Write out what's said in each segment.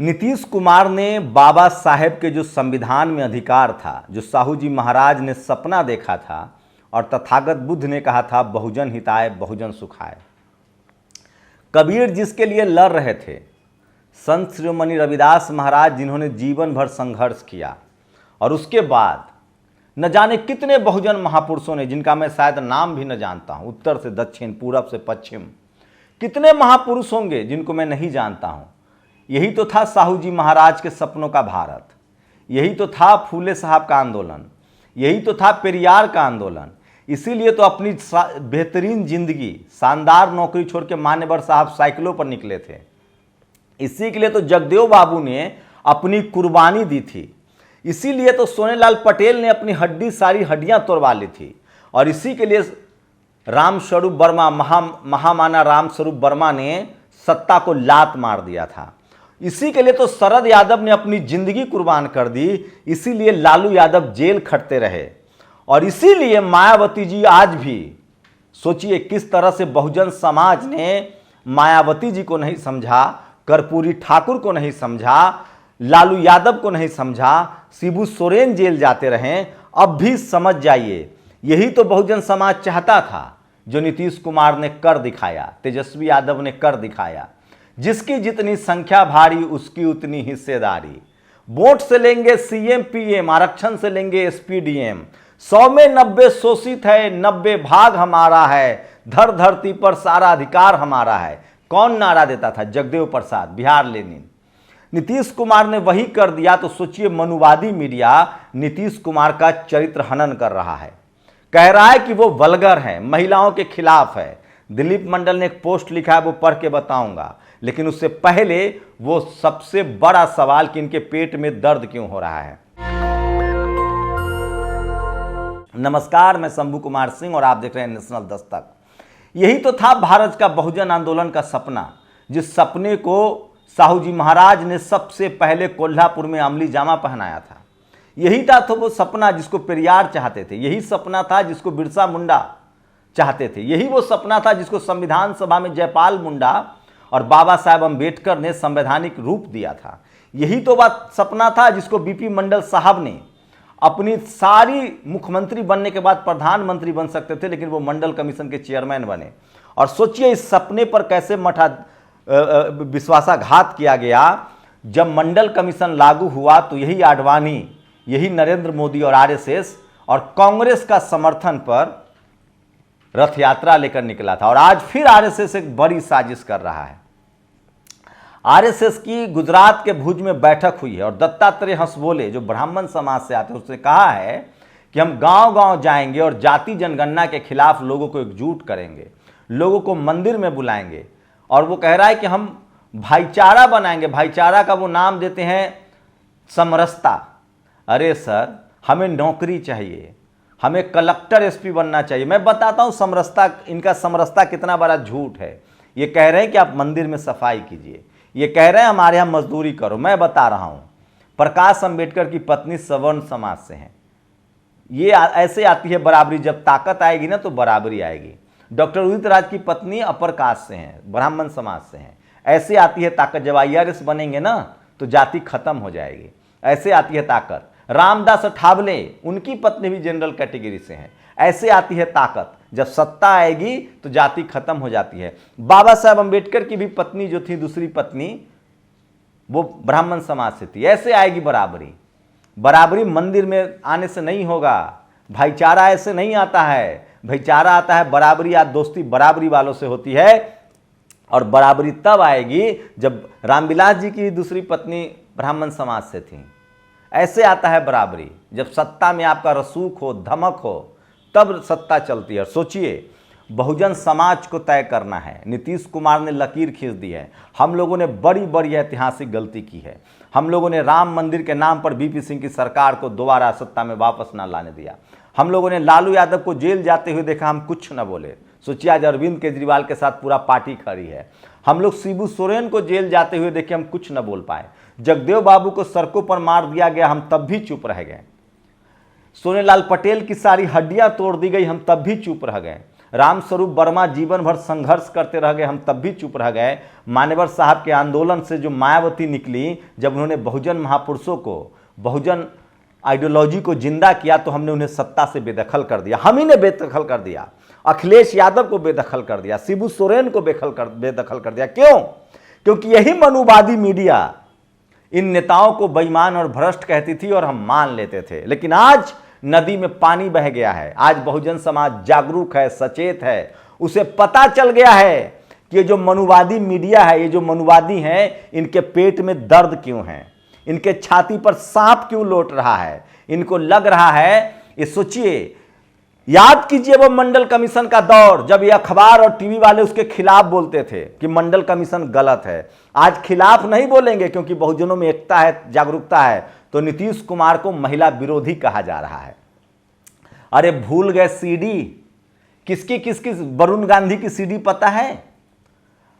नीतीश कुमार ने बाबा साहेब के जो संविधान में अधिकार था, जो साहू जी महाराज ने सपना देखा था और तथागत बुद्ध ने कहा था बहुजन हिताय बहुजन सुखाय। कबीर जिसके लिए लड़ रहे थे, संत शिरोमणि रविदास महाराज जिन्होंने जीवन भर संघर्ष किया, और उसके बाद न जाने कितने बहुजन महापुरुषों ने, जिनका मैं शायद नाम भी न जानता हूँ, उत्तर से दक्षिण पूरब से पश्चिम, कितने महापुरुष होंगे जिनको मैं नहीं जानता हूँ। यही तो था साहू जी महाराज के सपनों का भारत, यही तो था फूले साहब का आंदोलन, यही तो था पेरियार का आंदोलन। इसीलिए तो अपनी बेहतरीन जिंदगी, शानदार नौकरी छोड़ के मान्यवर साहब साइकिलों पर निकले थे। इसी के लिए तो जगदेव बाबू ने अपनी कुर्बानी दी थी। इसीलिए तो सोनेलाल पटेल ने अपनी सारी हड्डियां तोड़वा ली थी। और इसी के लिए रामस्वरूप वर्मा, महामाना रामस्वरूप वर्मा ने सत्ता को लात मार दिया था। इसी के लिए तो शरद यादव ने अपनी जिंदगी कुर्बान कर दी। इसीलिए लालू यादव जेल खटते रहे। और इसीलिए मायावती जी आज भी, सोचिए किस तरह से बहुजन समाज ने मायावती जी को नहीं समझा, कर्पूरी ठाकुर को नहीं समझा, लालू यादव को नहीं समझा, शिबू सोरेन जेल जाते रहें। अब भी समझ जाइए, यही तो बहुजन समाज चाहता था, जो नीतीश कुमार ने कर दिखाया, तेजस्वी यादव ने कर दिखाया। जिसकी जितनी संख्या भारी उसकी उतनी हिस्सेदारी। वोट से लेंगे सीएम पीएम, आरक्षण से लेंगे एसपी डीएम। 100 में 90 शोषित है, 90 भाग हमारा है, धरती पर सारा अधिकार हमारा है। कौन नारा देता था? जगदेव प्रसाद, बिहार लेनिन। नीतीश कुमार ने वही कर दिया। तो सोचिए, मनुवादी मीडिया नीतीश कुमार का चरित्र हनन कर रहा है, कह रहा है कि वो वल्गर है, महिलाओं के खिलाफ है। दिलीप मंडल ने एक पोस्ट लिखा है, वो पढ़ के बताऊंगा। लेकिन उससे पहले वो सबसे बड़ा सवाल कि इनके पेट में दर्द क्यों हो रहा है। नमस्कार, मैं शंभू कुमार सिंह और आप देख रहे हैं नेशनल दस्तक। यही तो था भारत का बहुजन आंदोलन का सपना, जिस सपने को साहू जी महाराज ने सबसे पहले कोल्हापुर में अमली जामा पहनाया था। यही था तो वो सपना जिसको पेरियार चाहते थे। यही सपना था जिसको बिरसा मुंडा चाहते थे। यही वो सपना था जिसको संविधान सभा में जयपाल मुंडा और बाबा साहेब अम्बेडकर ने संवैधानिक रूप दिया था। यही तो बात सपना था जिसको बीपी मंडल साहब ने अपनी सारी, मुख्यमंत्री बनने के बाद प्रधानमंत्री बन सकते थे, लेकिन वो मंडल कमीशन के चेयरमैन बने। और सोचिए इस सपने पर कैसे विश्वासाघात किया गया। जब मंडल कमीशन लागू हुआ तो यही आडवाणी, यही नरेंद्र मोदी और आरएसएस और कांग्रेस का समर्थन पर रथ यात्रा लेकर निकला था। और आज फिर आरएसएस एक बड़ी साजिश कर रहा है। आरएसएस की गुजरात के भुज में बैठक हुई है और दत्तात्रेय हंसबोले, जो ब्राह्मण समाज से आते हैं, उसने कहा है कि हम गांव-गांव जाएंगे और जाति जनगणना के खिलाफ लोगों को एकजुट करेंगे, लोगों को मंदिर में बुलाएंगे। और वो कह रहा है कि हम भाईचारा बनाएंगे। भाईचारा का वो नाम देते हैं समरसता। अरे सर, हमें नौकरी चाहिए, हमें कलेक्टर एसपी बनना चाहिए। मैं बताता हूं समरसता, इनका समरसता कितना बड़ा झूठ है। ये कह रहे हैं कि आप मंदिर में सफाई कीजिए, ये कह रहे हैं हमारे यहाँ मजदूरी करो। मैं बता रहा हूं, प्रकाश अंबेडकर की पत्नी सवर्ण समाज से हैं। ये ऐसे आती है बराबरी, जब ताकत आएगी ना तो बराबरी आएगी। डॉक्टर उदित राज की पत्नी अपर कास्ट से हैं, ब्राह्मण समाज से हैं। ऐसे आती है ताकत, जब आईआरएस बनेंगे ना तो जाति खत्म हो जाएगी। ऐसे आती है ताकत। रामदास अठावले, उनकी पत्नी भी जनरल कैटेगरी से हैं। ऐसे आती है ताकत, जब सत्ता आएगी तो जाति खत्म हो जाती है। बाबा साहेब अम्बेडकर की भी पत्नी जो थी, दूसरी पत्नी, वो ब्राह्मण समाज से थी। ऐसे आएगी बराबरी। बराबरी मंदिर में आने से नहीं होगा, भाईचारा ऐसे नहीं आता है। भाईचारा आता है, बराबरी या दोस्ती बराबरी वालों से होती है। और बराबरी तब आएगी जब रामविलास जी की दूसरी पत्नी ब्राह्मण समाज से थी। ऐसे आता है बराबरी, जब सत्ता में आपका रसूख हो, धमक हो, तब सत्ता चलती है। सोचिए, बहुजन समाज को तय करना है। नीतीश कुमार ने लकीर खींच दी है। हम लोगों ने बड़ी बड़ी ऐतिहासिक गलती की है। हम लोगों ने राम मंदिर के नाम पर बीपी सिंह की सरकार को दोबारा सत्ता में वापस ना लाने दिया। हम लोगों ने लालू यादव को जेल जाते हुए देखा, हम कुछ न बोले। सोचिए, आज अरविंद केजरीवाल के साथ पूरा पार्टी खड़ी है। हम लोग शिबू सोरेन को जेल जाते हुए देखे, हम कुछ न बोल पाए। जगदेव बाबू को सड़कों पर मार दिया गया, हम तब भी चुप रह गए। सोनेलाल पटेल की सारी हड्डियां तोड़ दी गई, हम तब भी चुप रह गए। रामस्वरूप वर्मा जीवन भर संघर्ष करते रह गए, हम तब भी चुप रह गए। मान्यवर साहब के आंदोलन से जो मायावती निकली, जब उन्होंने बहुजन महापुरुषों को, बहुजन आइडियोलॉजी को जिंदा किया, तो हमने उन्हें सत्ता से बेदखल कर दिया। हम ही ने बेदखल कर दिया, अखिलेश यादव को बेदखल कर दिया, शिबू सोरेन को बेदखल कर दिया। क्यों? क्योंकि यही मनुवादी मीडिया इन नेताओं को बेईमान और भ्रष्ट कहती थी और हम मान लेते थे। लेकिन आज नदी में पानी बह गया है। आज बहुजन समाज जागरूक है, सचेत है, उसे पता चल गया है कि ये जो मनुवादी मीडिया है, ये जो मनुवादी हैं, इनके पेट में दर्द क्यों है, इनके छाती पर सांप क्यों लौट रहा है। इनको लग रहा है, ये सोचिए, याद कीजिए वो मंडल कमीशन का दौर, जब ये अखबार और टीवी वाले उसके खिलाफ बोलते थे कि मंडल कमीशन गलत है। आज खिलाफ नहीं बोलेंगे क्योंकि बहुजनों में एकता है, जागरूकता है, तो नीतीश कुमार को महिला विरोधी कहा जा रहा है। अरे भूल गए सीडी, किसकी किसकी, वरुण गांधी की सीडी पता है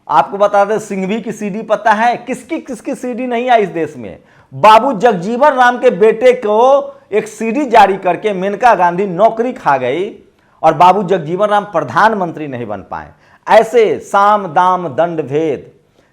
आपको? बता दें, सिंघवी की सीडी पता है? किसकी किसकी सीडी नहीं आई इस देश में? बाबू जगजीवन राम के बेटे को एक सीडी जारी करके मेनका गांधी नौकरी खा गई और बाबू जगजीवन राम प्रधानमंत्री नहीं बन पाए। ऐसे साम दाम दंड भेद।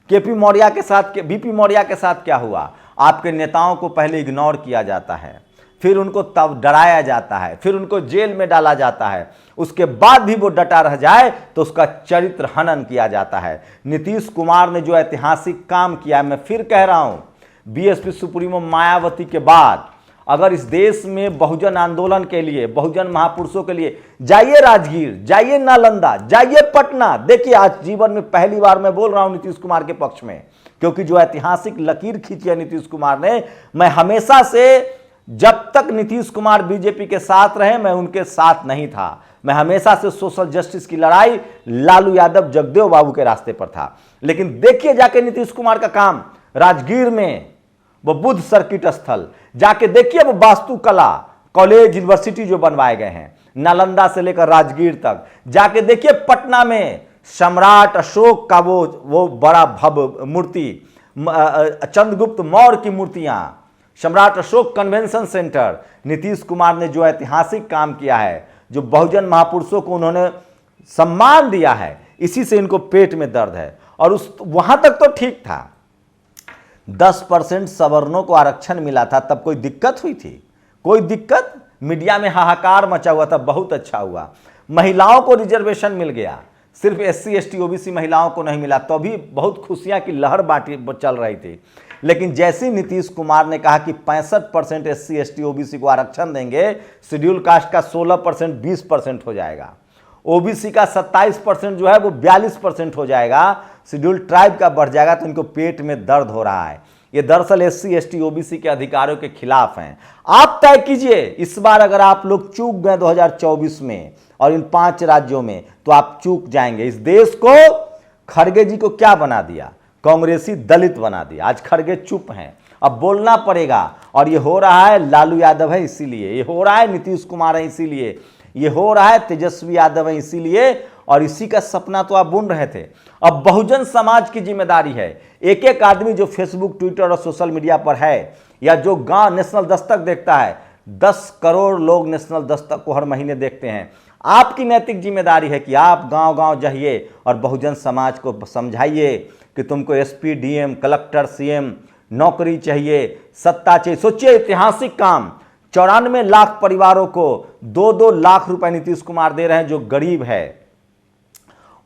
केपी मौर्य के साथ, बीपी मौर्य के साथ क्या हुआ? आपके नेताओं को पहले इग्नोर किया जाता है, फिर उनको तब डराया जाता है, फिर उनको जेल में डाला जाता है, उसके बाद भी वो डटा रह जाए तो उसका चरित्र हनन किया जाता है। नीतीश कुमार ने जो ऐतिहासिक काम किया है, मैं फिर कह रहा हूं, बीएसपी सुप्रीमो मायावती के बाद अगर इस देश में बहुजन आंदोलन के लिए, बहुजन महापुरुषों के लिए, जाइए राजगीर, जाइए नालंदा, जाइए पटना, देखिए आज जीवन में पहली बार मैं बोल रहा हूं नीतीश कुमार के पक्ष में, क्योंकि जो ऐतिहासिक लकीर खींची है नीतीश कुमार ने, मैं हमेशा से, जब तक नीतीश कुमार बीजेपी के साथ रहे, मैं उनके साथ नहीं था। मैं हमेशा से सोशल जस्टिस की लड़ाई लालू यादव, जगदेव बाबू के रास्ते पर था। लेकिन देखिए जाके नीतीश कुमार का काम, राजगीर में वो बुद्ध सर्किट स्थल, जाके देखिए वो वास्तुकला कॉलेज, यूनिवर्सिटी जो बनवाए गए हैं, नालंदा से लेकर राजगीर तक। जाके देखिए पटना में सम्राट अशोक का वो बड़ा भव्य मूर्ति, चंद्रगुप्त मौर्य की मूर्तियां, सम्राट अशोक कन्वेंशन सेंटर। नीतीश कुमार ने जो ऐतिहासिक काम किया है, जो बहुजन महापुरुषों को उन्होंने सम्मान दिया है, इसी से इनको पेट में दर्द है। और उस वहां तक तो ठीक था, 10% सवर्णों को आरक्षण मिला था, तब कोई दिक्कत हुई थी? कोई दिक्कत? मीडिया में हाहाकार मचा हुआ था, बहुत अच्छा हुआ। महिलाओं को रिजर्वेशन मिल गया, सिर्फ SC ST OBC महिलाओं को नहीं मिला, तो भी बहुत खुशियां की लहर बांटी चल रही थी। लेकिन जैसे नीतीश कुमार ने कहा कि 65% SC ST OBC को आरक्षण देंगे, शेड्यूल कास्ट का 16% 20% हो जाएगा, OBC का 27% जो है वो 42% हो जाएगा, शेड्यूल ट्राइब का बढ़ जाएगा, तो इनको पेट में दर्द हो रहा है। ये दरअसल SC ST OBC के अधिकारों के खिलाफ हैं। आप तय कीजिए, इस बार अगर आप लोग चूक गए 2024 में और इन 5 राज्यों में, तो आप चूक जाएंगे। इस देश को खड़गे जी को क्या बना दिया? कांग्रेसी दलित बना दिया। आज खड़गे चुप हैं, अब बोलना पड़ेगा। और ये हो रहा है लालू यादव है इसीलिए, ये हो रहा है नीतीश कुमार है इसीलिए, ये हो रहा है तेजस्वी यादव है इसीलिए, और इसी का सपना तो आप बुन रहे थे। अब बहुजन समाज की जिम्मेदारी है, एक एक आदमी जो फेसबुक, ट्विटर और सोशल मीडिया पर है, या जो गांव नेशनल दस्तक देखता है, 10 करोड़ लोग नेशनल दस्तक को हर महीने देखते हैं। आपकी नैतिक जिम्मेदारी है कि आप गांव गांव जाइए और बहुजन समाज को समझाइए कि तुमको SP DM कलेक्टर CM नौकरी चाहिए, सत्ता चाहिए। सोचिए ऐतिहासिक काम, 94 लाख परिवारों को 2-2 लाख रुपए नीतीश कुमार दे रहे हैं जो गरीब है।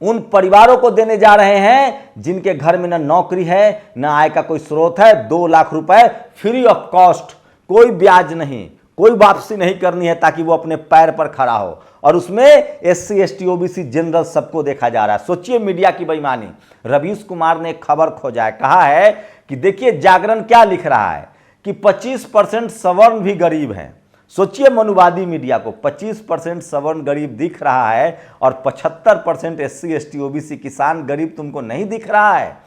उन परिवारों को देने जा रहे हैं जिनके घर में ना नौकरी है, ना आय का कोई स्रोत है। 2 लाख रुपए फ्री ऑफ कॉस्ट, कोई ब्याज नहीं, कोई वापसी नहीं करनी है, ताकि वो अपने पैर पर खड़ा हो। और उसमें SC ST OBC जनरल सबको देखा जा रहा है। सोचिए मीडिया की बेईमानी। रवीश कुमार ने खबर खोजा है, कहा है कि देखिए जागरण क्या लिख रहा है कि 25% सवर्ण भी गरीब हैं। सोचिए मनुवादी मीडिया को 25% सवर्ण गरीब दिख रहा है और 75% SC ST OBC किसान गरीब तुमको नहीं दिख रहा है।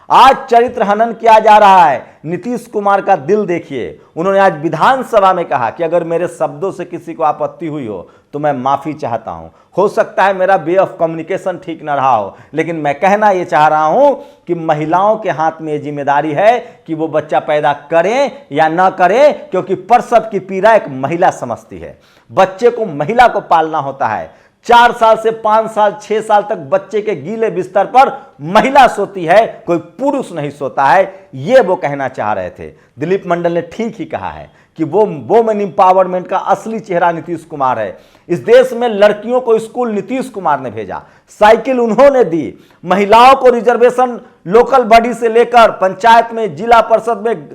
आज चरित्र हनन किया जा रहा है। नीतीश कुमार का दिल देखिए, उन्होंने आज विधानसभा में कहा कि अगर मेरे शब्दों से किसी को आपत्ति हुई हो तो मैं माफी चाहता हूं। हो सकता है मेरा वे ऑफ कम्युनिकेशन ठीक न रहा हो, लेकिन मैं कहना यह चाह रहा हूं कि महिलाओं के हाथ में यह जिम्मेदारी है कि वो बच्चा पैदा करें या ना करें, क्योंकि प्रसव की पीड़ा एक महिला समझती है। बच्चे को महिला को पालना होता है। 4 साल से 5 साल 6 साल तक बच्चे के गीले बिस्तर पर महिला सोती है, कोई पुरुष नहीं सोता है। ये वो कहना चाह रहे थे। दिलीप मंडल ने ठीक ही कहा है कि वो वोमेन इंपावरमेंट का असली चेहरा नीतीश कुमार है। इस देश में लड़कियों को स्कूल नीतीश कुमार ने भेजा, साइकिल उन्होंने दी, महिलाओं को रिजर्वेशन लोकल बॉडी से लेकर पंचायत में, जिला परिषद में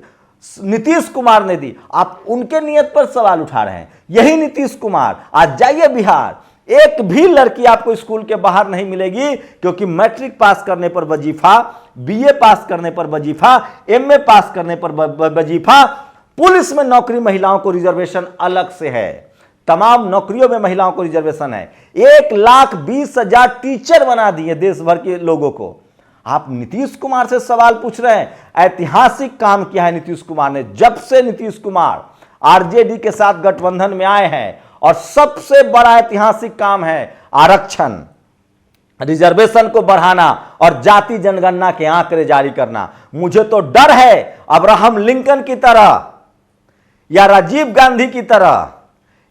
नीतीश कुमार ने दी। आप उनके नियत पर सवाल उठा रहे हैं। यही नीतीश कुमार, आज जाइए बिहार, एक भी लड़की आपको स्कूल के बाहर नहीं मिलेगी, क्योंकि मैट्रिक पास करने पर वजीफा, बीए पास करने पर वजीफा, एमए पास करने पर वजीफा। पुलिस में नौकरी महिलाओं को रिजर्वेशन अलग से है, तमाम नौकरियों में महिलाओं को रिजर्वेशन है। 1,20,000 टीचर बना दिए देश भर के लोगों को। आप नीतीश कुमार से सवाल पूछ रहे हैं। ऐतिहासिक काम किया है नीतीश कुमार ने। जब से नीतीश कुमार आरजेडी के साथ गठबंधन में आए हैं, और सबसे बड़ा ऐतिहासिक काम है आरक्षण, रिजर्वेशन को बढ़ाना और जाति जनगणना के आंकड़े जारी करना। मुझे तो डर है अब्राहम लिंकन की तरह या राजीव गांधी की तरह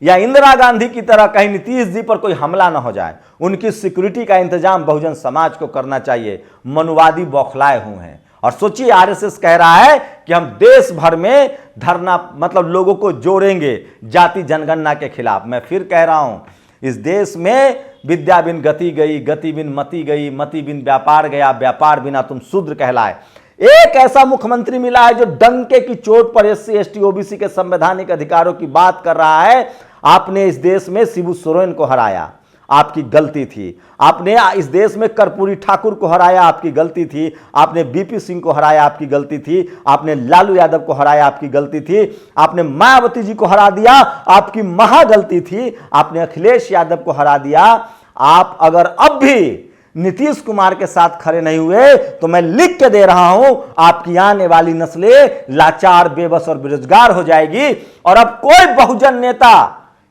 या इंदिरा गांधी की तरह कहीं नीतीश जी पर कोई हमला ना हो जाए। उनकी सिक्योरिटी का इंतजाम बहुजन समाज को करना चाहिए। मनुवादी बौखलाए हुए हैं। और सोचिए, आरएसएस कह रहा है कि हम देश भर में धरना, मतलब लोगों को जोड़ेंगे जाति जनगणना के खिलाफ। मैं फिर कह रहा हूं, इस देश में विद्या बिन गति गई, गति बिन मति गई, मति बिन व्यापार गया, व्यापार बिना तुम शूद्र कहलाए। एक ऐसा मुख्यमंत्री मिला है जो डंके की चोट पर एससी एसटी ओबीसी के संवैधानिक अधिकारों की बात कर रहा है। आपने इस देश में शिबू सोरेन को हराया, आपकी गलती थी। आपने इस देश में कर्पूरी ठाकुर को हराया, आपकी गलती थी। आपने बीपी सिंह को हराया, आपकी गलती थी। आपने लालू यादव को हराया, आपकी गलती थी। आपने मायावती जी को हरा दिया, आपकी महा गलती थी। आपने अखिलेश यादव को हरा दिया। आप अगर अब भी नीतीश कुमार के साथ खड़े नहीं हुए तो मैं लिख के दे रहा हूं, आपकी आने वाली नस्लें लाचार, बेबस और बेरोजगार हो जाएगी। और अब कोई बहुजन नेता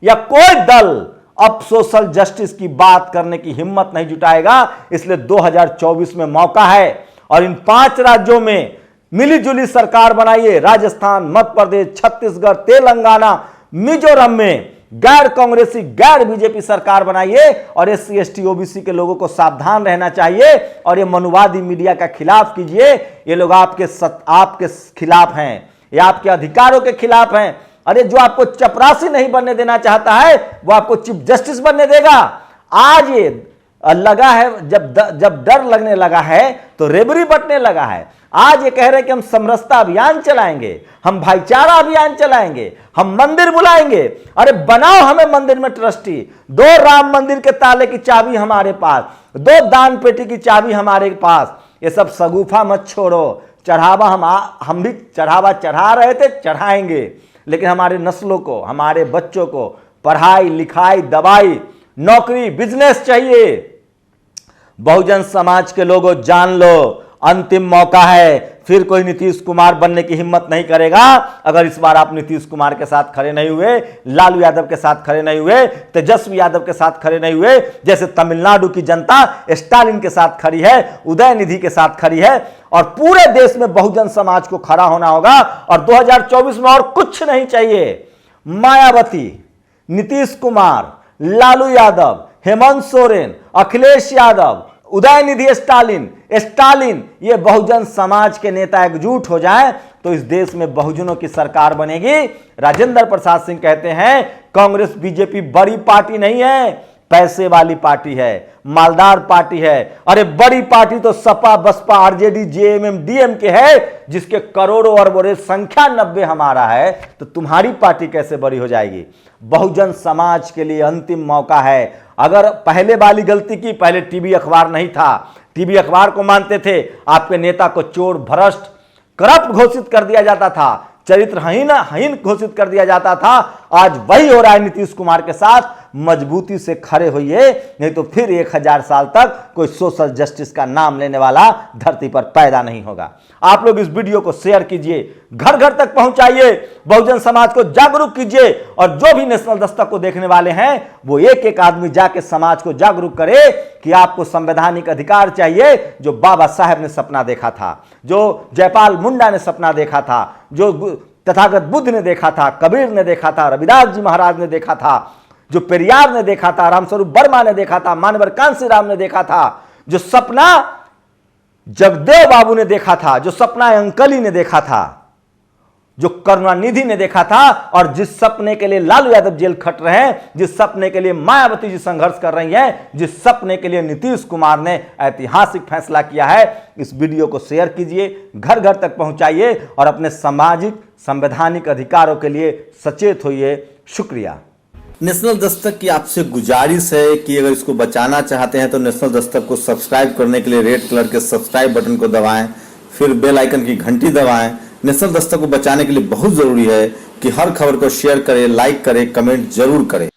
या कोई दल अब सोशल जस्टिस की बात करने की हिम्मत नहीं जुटाएगा। इसलिए 2024 में मौका है और इन 5 राज्यों में मिलीजुली सरकार बनाइए। राजस्थान, मध्य प्रदेश, छत्तीसगढ़, तेलंगाना, मिजोरम में गैर कांग्रेसी, गैर बीजेपी सरकार बनाइए। और एससी एसटी ओबीसी के लोगों को सावधान रहना चाहिए और ये मनुवादी मीडिया का खिलाफ कीजिए। ये लोग आपके खिलाफ हैं, ये आपके अधिकारों के खिलाफ हैं। अरे जो आपको चपरासी नहीं बनने देना चाहता है वो आपको चीफ जस्टिस बनने देगा। आज ये लगा है, जब डर लगने लगा है तो रेबरी बटने लगा है। आज ये कह रहे हैं कि हम समरसता अभियान चलाएंगे, हम भाईचारा अभियान चलाएंगे, हम मंदिर बुलाएंगे। अरे बनाओ हमें मंदिर में ट्रस्टी। 2 राम मंदिर के ताले की चाबी हमारे पास, 2 दान पेटी की चाबी हमारे पास। ये सब सगुफा मत छोड़ो। चढ़ावा हम भी चढ़ावा चढ़ा रहे थे, चढ़ाएंगे, लेकिन हमारे नस्लों को, हमारे बच्चों को पढ़ाई लिखाई, दवाई, नौकरी, बिजनेस चाहिए। बहुजन समाज के लोगों जान लो, अंतिम मौका है। फिर कोई नीतीश कुमार बनने की हिम्मत नहीं करेगा अगर इस बार आप नीतीश कुमार के साथ खड़े नहीं हुए, लालू यादव के साथ खड़े नहीं हुए, तेजस्वी यादव के साथ खड़े नहीं हुए। जैसे तमिलनाडु की जनता स्टालिन के साथ खड़ी है, उदयनिधि के साथ खड़ी है। और पूरे देश में बहुजन समाज को खड़ा होना होगा। और 2024 में और कुछ नहीं चाहिए। मायावती, नीतीश कुमार, लालू यादव, हेमंत सोरेन, अखिलेश यादव, उदयनिधि स्टालिन, ये बहुजन समाज के नेता एकजुट हो जाएं तो इस देश में बहुजनों की सरकार बनेगी। राजेंद्र प्रसाद सिंह कहते हैं कांग्रेस बीजेपी बड़ी पार्टी नहीं है, पैसे वाली पार्टी है, मालदार पार्टी है। अरे बड़ी पार्टी तो Sapa, Basapa, RJD, JMM, DMK है, जिसके करोड़ों अरबों संख्या 90 हमारा है। तो तुम्हारी पार्टी कैसे बड़ी हो जाएगी? बहुजन समाज के लिए अंतिम मौका है। अगर पहले वाली गलती की, पहले टीवी अखबार नहीं था, टीवी अखबार को मानते थे, आपके नेता को चोर, भ्रष्ट, करप्ट घोषित कर दिया जाता था, चरित्रहीन घोषित कर दिया जाता था। आज वही हो रहा है नीतीश कुमार के साथ। मजबूती से खड़े होइए, नहीं तो फिर 1000 साल तक कोई सोशल जस्टिस का नाम लेने वाला धरती पर पैदा नहीं होगा। आप लोग इस वीडियो को शेयर कीजिए, घर घर तक पहुंचाइए, बहुजन समाज को जागरूक कीजिए। और जो भी नेशनल दस्तक को देखने वाले हैं वो एक एक आदमी जाके समाज को जागरूक करे कि आपको संवैधानिक अधिकार चाहिए, जो बाबा साहेब ने सपना देखा था, जो जयपाल मुंडा ने सपना देखा था, जो तथागत बुद्ध ने देखा था, कबीर ने देखा था, रविदास जी महाराज ने देखा था, जो पेरियार ने देखा था, रामस्वरूप वर्मा ने देखा था, मानवर कांसी राम ने देखा था, जो सपना जगदेव बाबू ने देखा था, जो सपना अंकली ने देखा था, जो करुणानिधि ने देखा था, और जिस सपने के लिए लालू यादव जेल खट रहे हैं, जिस सपने के लिए मायावती जी संघर्ष कर रही हैं, जिस सपने के लिए नीतीश कुमार ने ऐतिहासिक फैसला किया है, इस वीडियो को शेयर कीजिए, घर घर तक पहुंचाइए और अपने सामाजिक संवैधानिक अधिकारों के लिए सचेत होइए। शुक्रिया। नेशनल दस्तक की आपसे गुजारिश है कि अगर इसको बचाना चाहते हैं तो नेशनल दस्तक को सब्सक्राइब करने के लिए रेड कलर के सब्सक्राइब बटन को दबाएं, फिर बेल आइकन की घंटी दबाएं। नेशनल दस्तक को बचाने के लिए बहुत जरूरी है कि हर खबर को शेयर करें, लाइक करें, कमेंट जरूर करें।